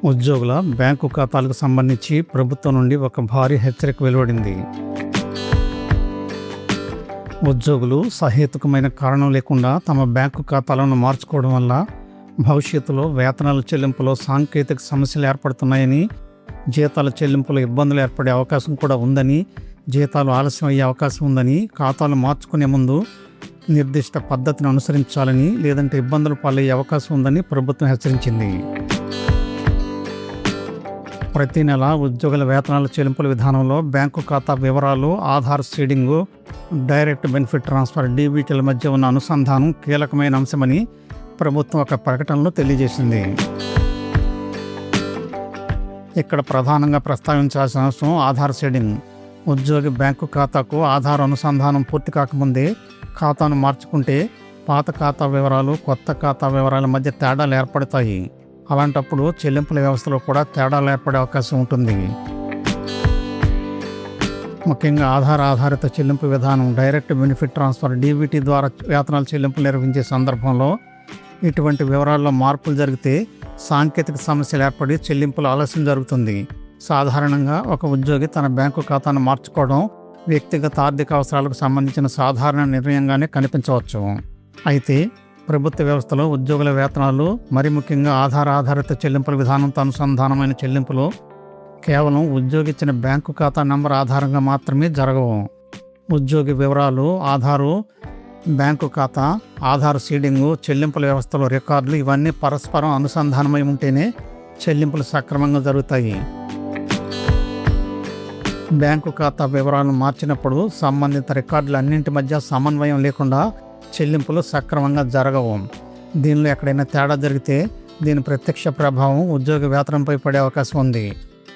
ఉద్యోగుల బ్యాంకు ఖాతాలకు సంబంధించి ప్రభుత్వం నుండి ఒక భారీ హెచ్చరిక వెలువడింది. ఉద్యోగులు సహేతుకమైన కారణం లేకుండా తమ బ్యాంకు ఖాతాలను మార్చుకోవడం వల్ల భవిష్యత్తులో వేతనాల చెల్లింపులో సాంకేతిక సమస్యలు ఏర్పడుతున్నాయని, జీతాల చెల్లింపులో ఇబ్బందులు ఏర్పడే అవకాశం కూడా ఉందని, జీతాలు ఆలస్యం అయ్యే అవకాశం ఉందని, ఖాతాలు మార్చుకునే ముందు నిర్దిష్ట పద్ధతిని అనుసరించాలని, లేదంటే ఇబ్బందులు పాలయ్యే అవకాశం ఉందని ప్రభుత్వం హెచ్చరించింది. ప్రతి నెల ఉద్యోగుల వేతనాల చెల్లింపుల విధానంలో బ్యాంకు ఖాతా వివరాలు, ఆధార్ సీడింగు, డైరెక్ట్ బెనిఫిట్ ట్రాన్స్ఫర్ డీబీటీల మధ్య ఉన్న అనుసంధానం కీలకమైన అంశమని ప్రభుత్వం ఒక ప్రకటనలో తెలియజేసింది. ఇక్కడ ప్రధానంగా ప్రస్తావించాల్సిన అవసరం ఆధార్ సీడింగ్. ఉద్యోగి బ్యాంకు ఖాతాకు ఆధార్ అనుసంధానం పూర్తి కాకముందే ఖాతాను మార్చుకుంటే పాత ఖాతా వివరాలు, కొత్త ఖాతా వివరాల మధ్య తేడాలు ఏర్పడతాయి. అలాంటప్పుడు చెల్లింపుల వ్యవస్థలో కూడా తేడాలు ఏర్పడే అవకాశం ఉంటుంది. ముఖ్యంగా ఆధార్ ఆధారిత చెల్లింపు విధానం డైరెక్ట్ బెనిఫిట్ ట్రాన్స్ఫర్ డీబీటీ ద్వారా వేతనాల చెల్లింపులు నిర్వహించే సందర్భంలో ఇటువంటి వివరాల్లో మార్పులు జరిగితే సాంకేతిక సమస్యలు ఏర్పడి చెల్లింపులు ఆలస్యం జరుగుతుంది. సాధారణంగా ఒక ఉద్యోగి తన బ్యాంకు ఖాతాను మార్చుకోవడం వ్యక్తిగత ఆర్థిక అవసరాలకు సంబంధించిన సాధారణ నిర్ణయంగానే కనిపించవచ్చు. అయితే ప్రభుత్వ వ్యవస్థలో ఉద్యోగుల వేతనాలు, మరి ముఖ్యంగా ఆధార్ ఆధారిత చెల్లింపుల విధానంతో అనుసంధానమైన చెల్లింపులు కేవలం ఉద్యోగి ఇచ్చిన బ్యాంకు ఖాతా నంబర్ ఆధారంగా మాత్రమే జరగవు. ఉద్యోగి వివరాలు, ఆధారు, బ్యాంకు ఖాతా, ఆధార్ సీడింగు, చెల్లింపుల వ్యవస్థలో రికార్డులు ఇవన్నీ పరస్పరం అనుసంధానమై ఉంటేనే చెల్లింపులు సక్రమంగా జరుగుతాయి. బ్యాంకు ఖాతా వివరాలను మార్చినప్పుడు సంబంధిత రికార్డులు అన్నింటి మధ్య సమన్వయం లేకుండా చెల్లింపులు సక్రమంగా జరగవు. దీనిలో ఎక్కడైనా తేడా జరిగితే దీని ప్రత్యక్ష ప్రభావం ఉద్యోగి వేతనంపై పడే అవకాశం ఉంది.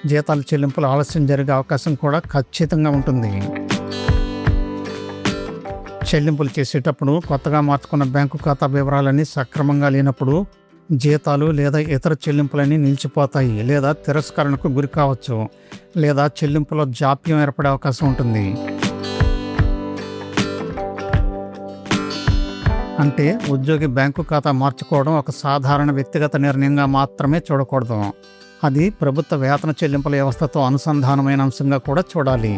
జీతాల చెల్లింపులు ఆలస్యం జరిగే అవకాశం కూడా ఖచ్చితంగా ఉంటుంది. చెల్లింపులు చేసేటప్పుడు కొత్తగా మార్చుకున్న బ్యాంకు ఖాతా వివరాలన్నీ సక్రమంగా లేనప్పుడు జీతాలు లేదా ఇతర చెల్లింపులన్నీ నిలిచిపోతాయి, లేదా తిరస్కరణకు గురి కావచ్చు, లేదా చెల్లింపులో జాప్యం ఏర్పడే అవకాశం ఉంటుంది. అంటే ఉద్యోగి బ్యాంకు ఖాతా మార్చుకోవడం ఒక సాధారణ వ్యక్తిగత నిర్ణయంగా మాత్రమే చూడకూడదు. అది ప్రభుత్వ వేతన చెల్లింపుల వ్యవస్థతో అనుసంధానమైన అంశంగా కూడా చూడాలి.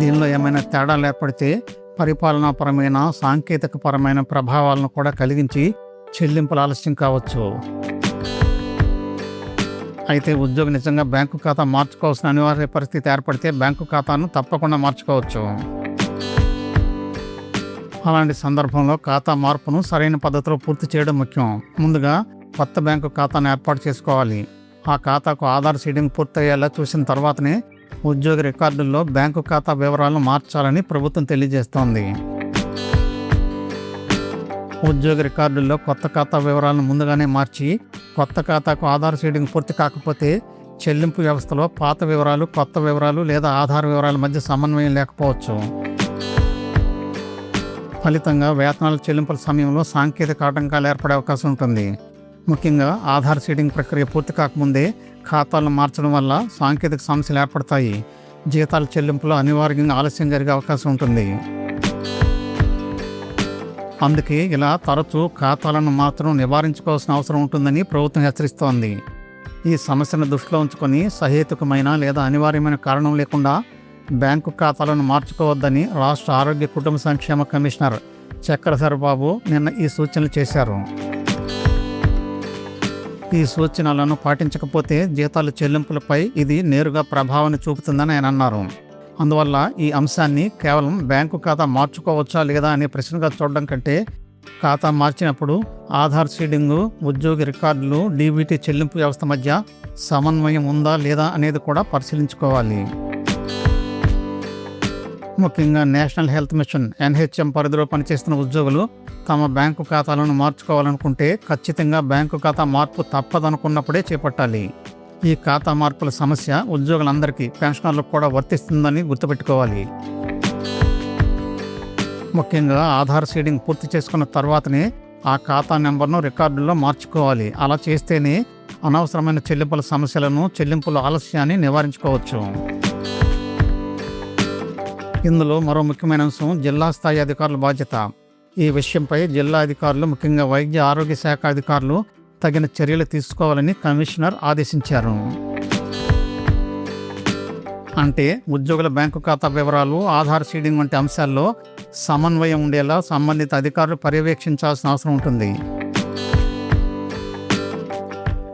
దీనిలో ఏమైనా తేడాలు ఏర్పడితే పరిపాలనాపరమైన, సాంకేతికపరమైన ప్రభావాలను కూడా కలిగించి చెల్లింపులు ఆలస్యం కావచ్చు. అయితే ఉద్యోగి నిజంగా బ్యాంకు ఖాతా మార్చుకోవాల్సిన అనివార్య పరిస్థితి ఏర్పడితే బ్యాంకు ఖాతాను తప్పకుండా మార్చుకోవచ్చు. అలాంటి సందర్భంలో ఖాతా మార్పును సరైన పద్ధతిలో పూర్తి చేయడం ముఖ్యం. ముందుగా కొత్త బ్యాంకు ఖాతాను ఏర్పాటు చేసుకోవాలి. ఆ ఖాతాకు ఆధార్ సీడింగ్ పూర్తయ్యేలా చూసిన తర్వాతనే ఉద్యోగి రికార్డుల్లో బ్యాంకు ఖాతా వివరాలను మార్చాలని ప్రభుత్వం తెలియజేస్తోంది. ఉద్యోగి రికార్డుల్లో కొత్త ఖాతా వివరాలను ముందుగానే మార్చి కొత్త ఖాతాకు ఆధార్ సీడింగ్ పూర్తి కాకపోతే చెల్లింపు వ్యవస్థలో పాత వివరాలు, కొత్త వివరాలు లేదా ఆధార్ వివరాల మధ్య సమన్వయం లేకపోవచ్చు. ఫలితంగా వేతనాల చెల్లింపుల సమయంలో సాంకేతిక ఆటంకాలు ఏర్పడే అవకాశం ఉంటుంది. ముఖ్యంగా ఆధార్ సీడింగ్ ప్రక్రియ పూర్తి కాకముందే ఖాతాలను మార్చడం వల్ల సాంకేతిక సమస్యలు ఏర్పడతాయి. జీతాల చెల్లింపులో అనివార్యంగా ఆలస్యం జరిగే అవకాశం ఉంటుంది. అందుకే ఇలా తరచూ ఖాతాలను మాత్రం నివారించుకోవాల్సిన అవసరం ఉంటుందని ప్రభుత్వం హెచ్చరిస్తోంది. ఈ సమస్యను దృష్టిలో ఉంచుకొని సహేతుకమైన లేదా అనివార్యమైన కారణం లేకుండా బ్యాంకు ఖాతాలను మార్చుకోవద్దని రాష్ట్ర ఆరోగ్య కుటుంబ సంక్షేమ కమిషనర్ చక్రధరబాబు నిన్న ఈ సూచనలు చేశారు. ఈ సూచనలను పాటించకపోతే జీతాల చెల్లింపులపై ఇది నేరుగా ప్రభావాన్ని చూపుతుందని ఆయన అన్నారు. అందువల్ల ఈ అంశాన్ని కేవలం బ్యాంకు ఖాతా మార్చుకోవచ్చా లేదా అనే ప్రశ్నగా చూడడం కంటే ఖాతా మార్చినప్పుడు ఆధార్ సీడింగు, ఉద్యోగి రికార్డులు, డీబీటీ చెల్లింపు వ్యవస్థ మధ్య సమన్వయం ఉందా లేదా అనేది కూడా పరిశీలించుకోవాలి. ముఖ్యంగా నేషనల్ హెల్త్ మిషన్ NHM పరిధిలో పనిచేస్తున్న ఉద్యోగులు తమ బ్యాంకు ఖాతాలను మార్చుకోవాలనుకుంటే ఖచ్చితంగా బ్యాంకు ఖాతా మార్పు తప్పదనుకున్నప్పుడే చేపట్టాలి. ఈ ఖాతా మార్పుల సమస్య ఉద్యోగులందరికీ, పెన్షనర్లకు కూడా వర్తిస్తుందని గుర్తుపెట్టుకోవాలి. ముఖ్యంగా ఆధార్ సీడింగ్ పూర్తి చేసుకున్న తర్వాతనే ఆ ఖాతా నెంబర్ను రికార్డుల్లో మార్చుకోవాలి. అలా చేస్తేనే అనవసరమైన చెల్లింపుల సమస్యలను, చెల్లింపుల ఆలస్యాన్ని నివారించుకోవచ్చు. ఇందులో మరో ముఖ్యమైన అంశం జిల్లా స్థాయి అధికారుల బాధ్యత. ఈ విషయంపై జిల్లా అధికారులు, ముఖ్యంగా వైద్య ఆరోగ్య శాఖ అధికారులు తగిన చర్యలు తీసుకోవాలని కమిషనర్ ఆదేశించారు. అంటే ఉద్యోగుల బ్యాంకు ఖాతా వివరాలు, ఆధార్ సీడింగ్ వంటి అంశాల్లో సమన్వయం ఉండేలా సంబంధిత అధికారులు పర్యవేక్షించాల్సిన అవసరం ఉంటుంది.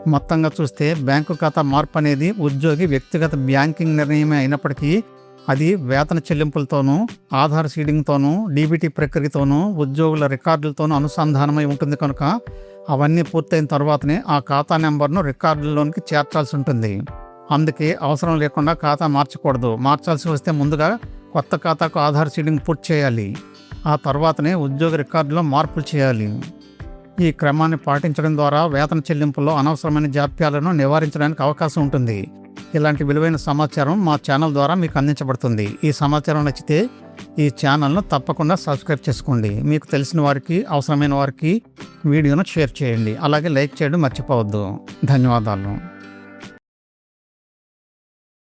మొత్తంగా చూస్తే బ్యాంకు ఖాతా మార్పు అనేది ఉద్యోగి వ్యక్తిగత బ్యాంకింగ్ నిర్ణయమే అయినప్పటికీ అది వేతన చెల్లింపులతోనూ, ఆధార్ సీడింగ్తోనూ, డీబీటీ ప్రక్రియతోనూ, ఉద్యోగుల రికార్డులతోనూ అనుసంధానమై ఉంటుంది కనుక అవన్నీ పూర్తయిన తర్వాతనే ఆ ఖాతా నెంబర్ను రికార్డుల్లోనికి చేర్చాల్సి ఉంటుంది. అందుకే అవసరం లేకుండా ఖాతా మార్చకూడదు. మార్చాల్సి వస్తే ముందుగా కొత్త ఖాతాకు ఆధార్ సీడింగ్ పూర్తి చేయాలి. ఆ తర్వాతనే ఉద్యోగ రికార్డులో మార్పులు చేయాలి. ఈ క్రమాన్ని పాటించడం ద్వారా వేతన చెల్లింపుల్లో అనవసరమైన జాప్యాలను నివారించడానికి అవకాశం ఉంటుంది. ఇలాంటి విలువైన సమాచారం మా ఛానల్ ద్వారా మీకు అందించబడుతుంది. ఈ సమాచారం నచ్చితే ఈ ఛానల్ను తప్పకుండా సబ్స్క్రైబ్ చేసుకోండి. మీకు తెలిసిన వారికి, అవసరమైన వారికి వీడియోను షేర్ చేయండి. అలాగే లైక్ చేయడం మర్చిపోవద్దు. ధన్యవాదాలు.